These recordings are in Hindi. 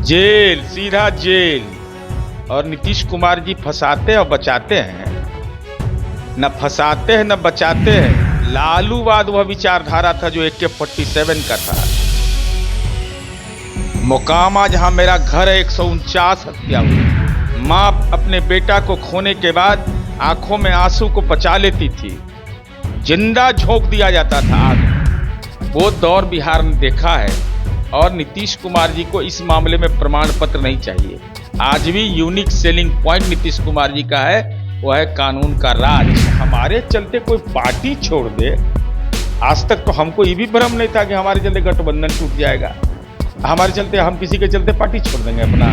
जेल, सीधा जेल। और नीतीश कुमार जी फंसाते और बचाते हैं, न फंसाते हैं न बचाते हैं। लालूवाद वह विचारधारा था जो AK-47 का था। मोकामा जहां मेरा घर है 149 हत्या हुई। मां अपने बेटा को खोने के बाद आंखों में आंसू को बचा लेती थी, जिंदा झोंक दिया जाता था आग। वो दौर बिहार ने देखा है और नीतीश कुमार जी को इस मामले में प्रमाण पत्र नहीं चाहिए। आज भी unique selling point Nitish Kumar ji का है, वो है कानून का राज। हमारे चलते कोई पार्टी छोड़ दे, आज तक तो हमको ये भी भ्रम नहीं था कि हमारे चलते गठबंधन टूट जाएगा, हमारे चलते हम किसी के चलते पार्टी छोड़ देंगे अपना।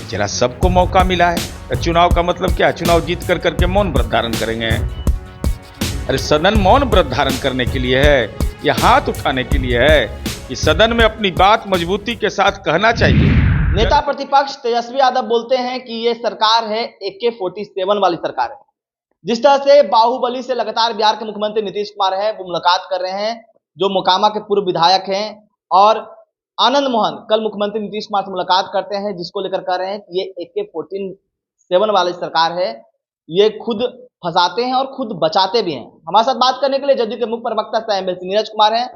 जरा सबको मौका मिला है। चुनाव का मतलब क्या? चुनाव जीत कर करके मौन व्रत धारण करेंगे। अरे सदन मौन व्रत धारण करने के लिए है या हाथ उठाने के लिए है कि सदन में अपनी बात मजबूती के साथ कहना चाहिए। नेता प्रतिपक्ष तेजस्वी यादव बोलते हैं कि ये सरकार है AK-47 वाली सरकार है। जिस तरह से बाहुबली से लगातार बिहार के मुख्यमंत्री नीतीश कुमार है वो मुलाकात कर रहे हैं, जो मोकामा के पूर्व विधायक हैं, और आनंद मोहन कल मुख्यमंत्री नीतीश कुमार से मुलाकात करते हैं, जिसको लेकर कह रहे हैं कि ये AK-47 वाली सरकार है, ये खुद फंसाते हैं और खुद बचाते भी हैं। हमारे साथ बात करने के लिए जदयू के मुख्य प्रवक्ता MLC नीरज कुमार हैं।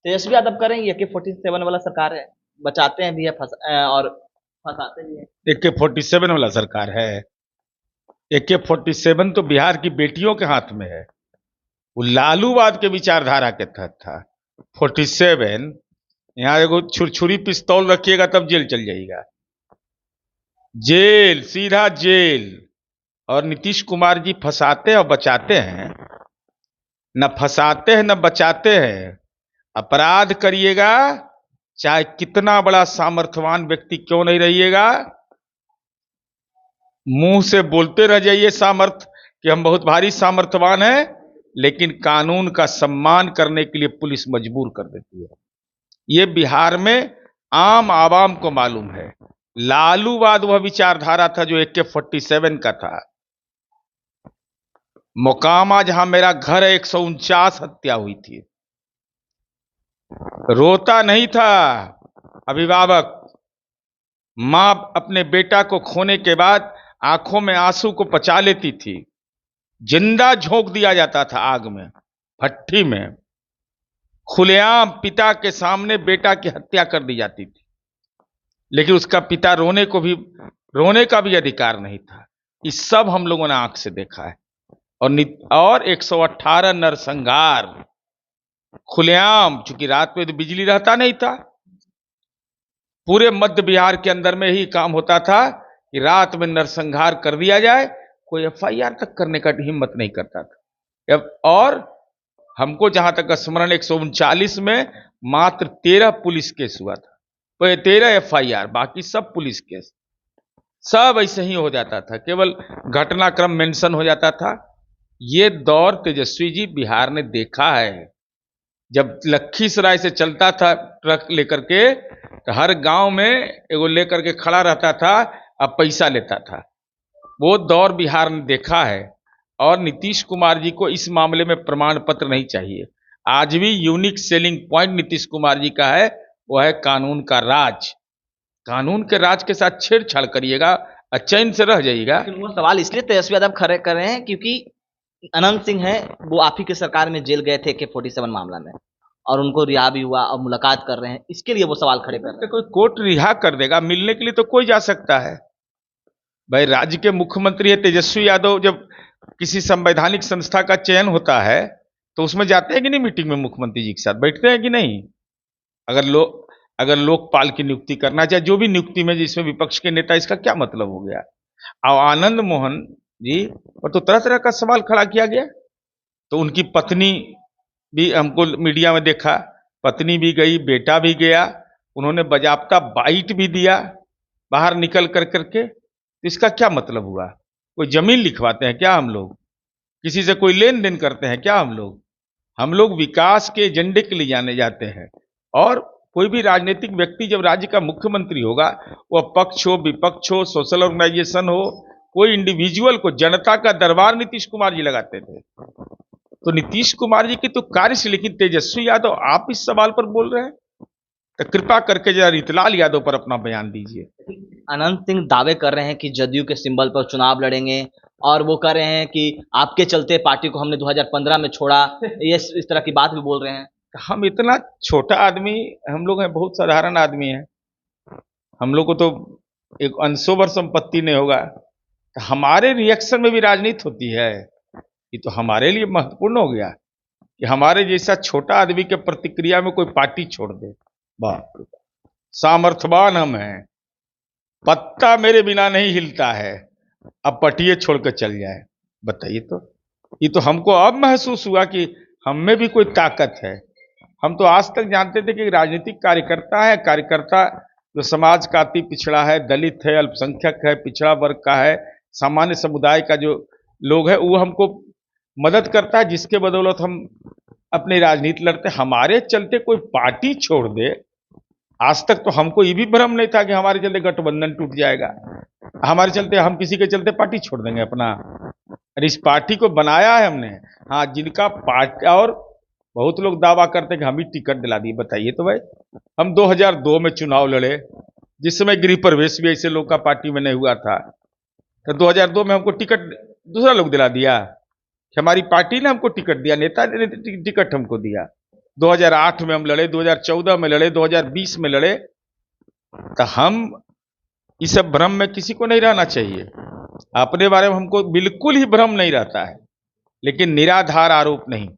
तेजस्वी यादव करेंगे AK-47 वाला सरकार है, बचाते हैं भी है और फंसाते भी है। AK-47 वाला सरकार है। AK-47 तो बिहार की बेटियों के हाथ में है, वो लालूवाद के विचारधारा के तहत था। 47 यहाँ एगो छुरछुरी पिस्तौल रखिएगा तब जेल चल जाइएगा। जेल, सीधा जेल। और नीतीश कुमार जी फंसाते और बचाते हैं, न फंसाते हैं न बचाते हैं। अपराध करिएगा, चाहे कितना बड़ा सामर्थ्यवान व्यक्ति क्यों नहीं रहिएगा, मुंह से बोलते रह जाइए सामर्थ्य कि हम बहुत भारी सामर्थ्यवान हैं, लेकिन कानून का सम्मान करने के लिए पुलिस मजबूर कर देती है। ये बिहार में आम आवाम को मालूम है। लालूवाद वह विचारधारा था जो AK-47 का था। मोकामा जहां मेरा घर है 149 हत्या हुई थी। रोता नहीं था अभिभावक, मां अपने बेटा को खोने के बाद आंखों में आंसू को बचा लेती थी, जिंदा झोंक दिया जाता था आग में, भट्ठी में। खुलेआम पिता के सामने बेटा की हत्या कर दी जाती थी, लेकिन उसका पिता रोने का भी अधिकार नहीं था। इस सब हम लोगों ने आंख से देखा है। और 118 नरसंहार खुलेआम, चूंकि रात में तो बिजली रहता नहीं था, पूरे मध्य बिहार के अंदर में ही काम होता था कि रात में नरसंहार कर दिया जाए, कोई FIR तक करने का हिम्मत नहीं करता था। और हमको जहां तक स्मरण 139 में मात्र 13 पुलिस केस हुआ था, तो 13 FIR, बाकी सब पुलिस केस, सब ऐसे ही हो जाता था, केवल घटनाक्रम मेंशन हो जाता था। ये दौर तेजस्वी जी बिहार ने देखा है। जब लखीसराय से चलता था ट्रक लेकर के, तो हर गांव में एगो लेकर के खड़ा रहता था, अब पैसा लेता था। वो दौर बिहार ने देखा है और नीतीश कुमार जी को इस मामले में प्रमाण पत्र नहीं चाहिए। आज भी unique selling point Nitish Kumar ji का है, वो है कानून का राज। कानून के राज के साथ छेड़छाड़ करिएगा, अचैन से रह जाइएगा। लेकिन वो सवाल इसलिए तेजस्वी यादव खड़े कर रहे हैं क्योंकि अनंत सिंह है, वो आप ही की सरकार में जेल गए थे AK-47 मामला में, और उनको रिहा भी हुआ और मुलाकात कर रहे हैं, इसके लिए वो सवाल खड़े कर रहे हैं। कोई कोर्ट रिहा कर देगा, मिलने के लिए तो कोई जा सकता है भाई। राज्य के मुख्यमंत्री है तेजस्वी यादव, जब किसी संवैधानिक संस्था का चयन होता है तो उसमें जाते हैं कि नहीं, मीटिंग में मुख्यमंत्री जी के साथ बैठते हैं कि नहीं? अगर लोकपाल की नियुक्ति करना चाहे, जो भी नियुक्ति में जिसमें विपक्ष के नेता, इसका क्या मतलब हो गया? और आनंद मोहन जी पर तो तरह तरह का सवाल खड़ा किया गया। तो उनकी पत्नी भी, हमको मीडिया में देखा, पत्नी भी गई, बेटा भी गया, उन्होंने बाजाप्ता बाइट भी दिया बाहर निकल कर करके। तो इसका क्या मतलब हुआ? कोई जमीन लिखवाते हैं क्या हम लोग? किसी से कोई लेन देन करते हैं क्या हम लोग? हम लोग विकास के एजेंडे के लिए जाने जाते हैं। और कोई भी राजनीतिक व्यक्ति जब राज्य का मुख्यमंत्री होगा, वह पक्ष हो, विपक्ष हो, सोशल ऑर्गेनाइजेशन हो, कोई इंडिविजुअल को, जनता का दरबार नीतीश कुमार जी लगाते थे। तो नीतीश कुमार जी की तो कार्य से, लेकिन तेजस्वी यादव आप इस सवाल पर बोल रहे हैं। तो कृपा करके जरा रीतलाल यादव पर अपना बयान दीजिए। अनंत सिंह दावे कर रहे हैं कि जदयू के सिंबल पर चुनाव लड़ेंगे और वो कह रहे हैं कि आपके चलते पार्टी को हमने 2015 में छोड़ा, ये इस तरह की बात भी बोल रहे हैं। हम इतना छोटा आदमी, हम लोग हैं बहुत साधारण आदमी हैं, हम लोग को तो एक अंशों संपत्ति नहीं होगा, तो हमारे रिएक्शन में भी राजनीति होती है। ये तो हमारे लिए महत्वपूर्ण हो गया कि हमारे जैसा छोटा आदमी के प्रतिक्रिया में कोई पार्टी छोड़ दे। बाप रे बाप, सामर्थ्यवान हम हैं, पत्ता मेरे बिना नहीं हिलता है, अब पटिए छोड़ कर चल जाए। बताइए तो, ये तो हमको अब महसूस हुआ कि हम में भी कोई ताकत है। हम तो आज तक जानते थे कि राजनीतिक कार्यकर्ता है, कार्यकर्ता जो समाज का अति पिछड़ा है, दलित है, अल्पसंख्यक है, पिछड़ा वर्ग का है, सामान्य समुदाय का जो लोग है, वो हमको मदद करता है, जिसके बदौलत हम अपनी राजनीति लड़ते। हमारे चलते कोई पार्टी छोड़ दे, आज तक तो हमको ये भी भ्रम नहीं था कि हमारे चलते गठबंधन टूट जाएगा, हमारे चलते हम किसी के चलते पार्टी छोड़ देंगे अपना। अरे इस पार्टी को बनाया है हमने। हाँ, जिनका पार्टी, और बहुत लोग दावा करते हैं कि हम ही टिकट दिला दिए। बताइए तो भाई, हम 2002 में चुनाव लड़े, जिस समय गृह प्रवेश भी ऐसे लोग का पार्टी में नहीं हुआ था, तो 2002 में हमको टिकट दूसरा लोग दिला दिया कि हमारी पार्टी ने हमको टिकट दिया, नेता ने टिकट हमको दिया। 2008 में हम लड़े, 2014 में लड़े, 2020 में लड़े। तो हम इस सब भ्रम में किसी को नहीं रहना चाहिए। अपने बारे में हमको बिल्कुल ही भ्रम नहीं रहता है, लेकिन निराधार आरोप नहीं,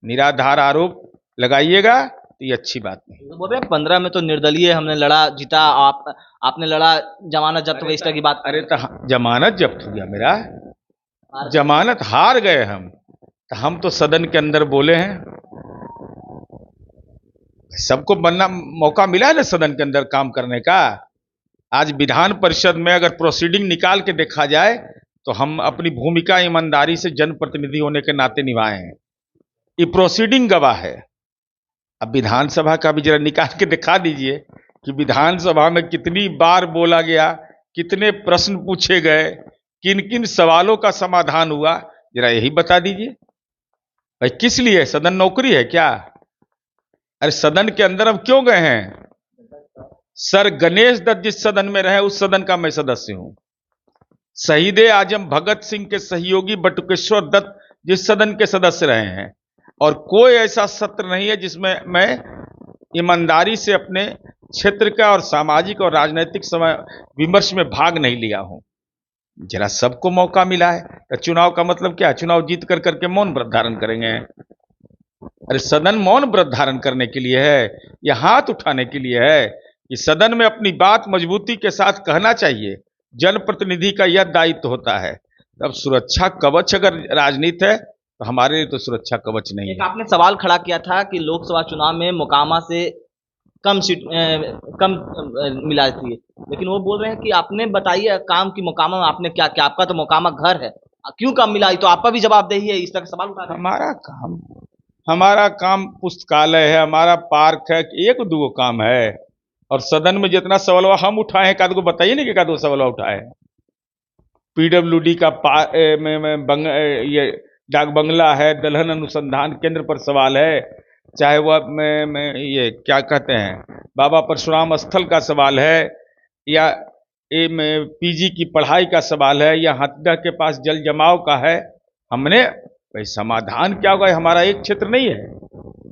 निराधार आरोप लगाइएगा तो ये अच्छी बात नहीं। तो बोल रहे हैं 15 में तो निर्दलीय हमने लड़ा, जीता, आपने लड़ा, जमानत जब्त हो गई, इस तरह की बात। अरे तो जमानत जब्त हो गया मेरा, जमानत हार गए हम, तो हम तो सदन के अंदर बोले हैं, सबको बनना मौका मिला है ना सदन के अंदर काम करने का। आज विधान परिषद में अगर प्रोसीडिंग निकाल के देखा जाए तो हम अपनी भूमिका ईमानदारी से जनप्रतिनिधि होने के नाते निभाए हैं, ये प्रोसीडिंग गवाह है। अब विधानसभा का भी जरा निकाल के दिखा दीजिए कि विधानसभा में कितनी बार बोला गया, कितने प्रश्न पूछे गए, किन किन सवालों का समाधान हुआ, जरा यही बता दीजिए भाई। किस लिए? सदन नौकरी है क्या? अरे सदन के अंदर हम क्यों गए हैं? सर गणेश दत्त जिस सदन में रहे उस सदन का मैं सदस्य हूं। शहीद आजम भगत सिंह के सहयोगी बटुकेश्वर दत्त जिस सदन के सदस्य रहे हैं, और कोई ऐसा सत्र नहीं है जिसमें मैं ईमानदारी से अपने क्षेत्र का और सामाजिक और राजनीतिक समय विमर्श में भाग नहीं लिया हूं। जरा सबको मौका मिला है, तो चुनाव का मतलब क्या? चुनाव जीत कर करके मौन व्रत धारण करेंगे? अरे सदन मौन व्रत धारण करने के लिए है या हाथ उठाने के लिए है? कि सदन में अपनी बात मजबूती के साथ कहना चाहिए, जनप्रतिनिधि का यह दायित्व होता है। अब सुरक्षा कवच अगर राजनीति है तो हमारे लिए तो सुरक्षा कवच नहीं है। आपने सवाल खड़ा किया था कि लोकसभा चुनाव में मोकामा से कम सीट मिला थी, लेकिन वो बोल रहे हैं कि आपने बताइए काम की मोकामा में आपने क्या किया, आपका तो मोकामा घर है, क्यों कम मिला? तो आपका भी जवाबदेही है, इस तरह का सवाल उठा रहे हैं। हमारा काम पुस्तकालय है, हमारा पार्क है, एक दो काम है। और सदन में जितना सवाल हम उठाए हैं, कादो को बताइए ना कि कादो सवाल उठाए हैं। पीडब्ल्यूडी का ये डाक बंगला है, दलहन अनुसंधान केंद्र पर सवाल है, चाहे वह ये क्या कहते हैं बाबा परशुराम स्थल का सवाल है, या पीजी की पढ़ाई का सवाल है, या हाथीदह के पास जल जमाव का है। हमने भाई समाधान क्या होगा? हमारा एक क्षेत्र नहीं है,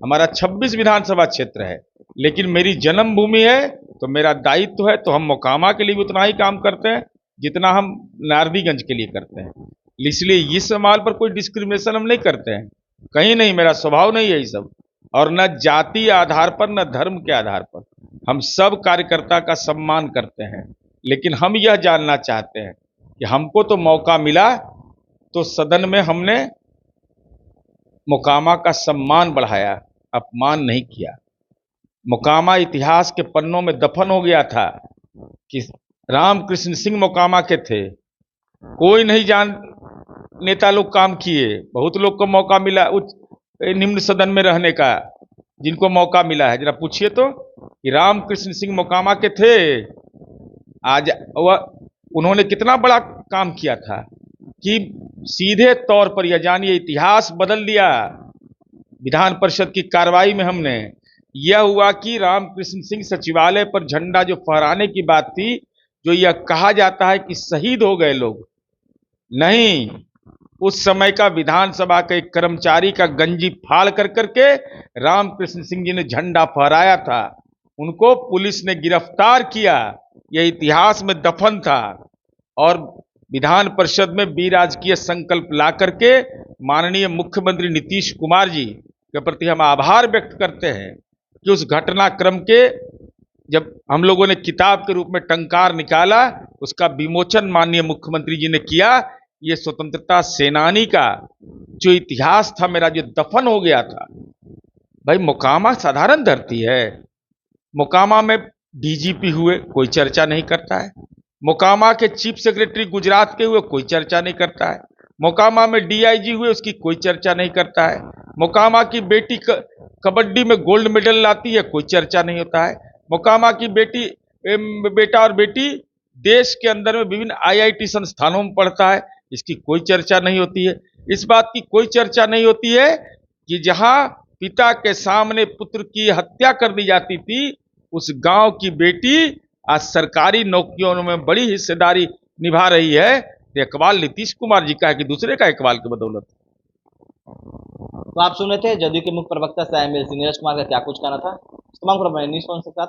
हमारा 26 विधानसभा क्षेत्र है, लेकिन मेरी जन्मभूमि है तो मेरा दायित्व है, तो हम मोकामा के लिए भी उतना ही काम करते हैं जितना हम नारदीगंज के लिए करते हैं। इसलिए इस सवाल पर कोई डिस्क्रिमिनेशन हम नहीं करते हैं, कहीं नहीं, मेरा स्वभाव नहीं है ये सब। और न जाति आधार पर न धर्म के आधार पर, हम सब कार्यकर्ता का सम्मान करते हैं। लेकिन हम यह जानना चाहते हैं कि हमको तो मौका मिला तो सदन में हमने मोकामा का सम्मान बढ़ाया, अपमान नहीं किया। मोकामा इतिहास के पन्नों में दफन हो गया था कि रामकृष्ण सिंह मोकामा के थे, कोई नहीं जान नेता लोग काम किए, बहुत लोग को मौका मिला उच्च निम्न सदन में रहने का, जिनको मौका मिला है। जरा पूछिए तो कि रामकृष्ण सिंह मोकामा के थे, आज वह उन्होंने कितना बड़ा काम किया था कि सीधे तौर पर यह जानिए इतिहास बदल दिया। विधान परिषद की कार्रवाई में हमने यह हुआ कि रामकृष्ण सिंह सचिवालय पर झंडा जो फहराने की बात थी, जो यह कहा जाता है कि शहीद हो गए लोग, नहीं, उस समय का विधानसभा के एक कर्मचारी का गंजी फाड़ कर करके रामकृष्ण सिंह जी ने झंडा फहराया था। उनको पुलिस ने गिरफ्तार किया, यह इतिहास में दफन था। और विधान परिषद में विराजकीय संकल्प ला करके माननीय मुख्यमंत्री नीतीश कुमार जी के प्रति हम आभार व्यक्त करते हैं कि उस घटनाक्रम के जब हम लोगों ने किताब के रूप में टंकार निकाला, उसका विमोचन माननीय मुख्यमंत्री जी ने किया। ये स्वतंत्रता सेनानी का जो इतिहास था मेरा, जो दफन हो गया था। भाई मोकामा साधारण धरती है। मोकामा में डीजीपी हुए, कोई चर्चा नहीं करता है। मोकामा के चीफ सेक्रेटरी गुजरात के हुए, कोई चर्चा नहीं करता है। मोकामा में डीआईजी हुए, उसकी कोई चर्चा नहीं करता है। मोकामा की बेटी कबड्डी में गोल्ड मेडल लाती है, कोई चर्चा नहीं होता है। मोकामा की बेटा और बेटी देश के अंदर में विभिन्न आईआईटी संस्थानों में पढ़ता है, इसकी कोई चर्चा नहीं होती है। इस बात की कोई चर्चा नहीं होती है कि जहां पिता के सामने पुत्र की हत्या कर दी जाती थी, उस गांव की बेटी आज सरकारी नौकरियों में बड़ी हिस्सेदारी निभा रही है। ये इकबाल नीतीश कुमार जी का है कि दूसरे का इकबाल की बदौलत। तो आप सुन रहे थे जदयू के मुख्य प्रवक्ता से नीरज कुमार का क्या कुछ कहना था। तमाम खबर न्यूज़ के साथ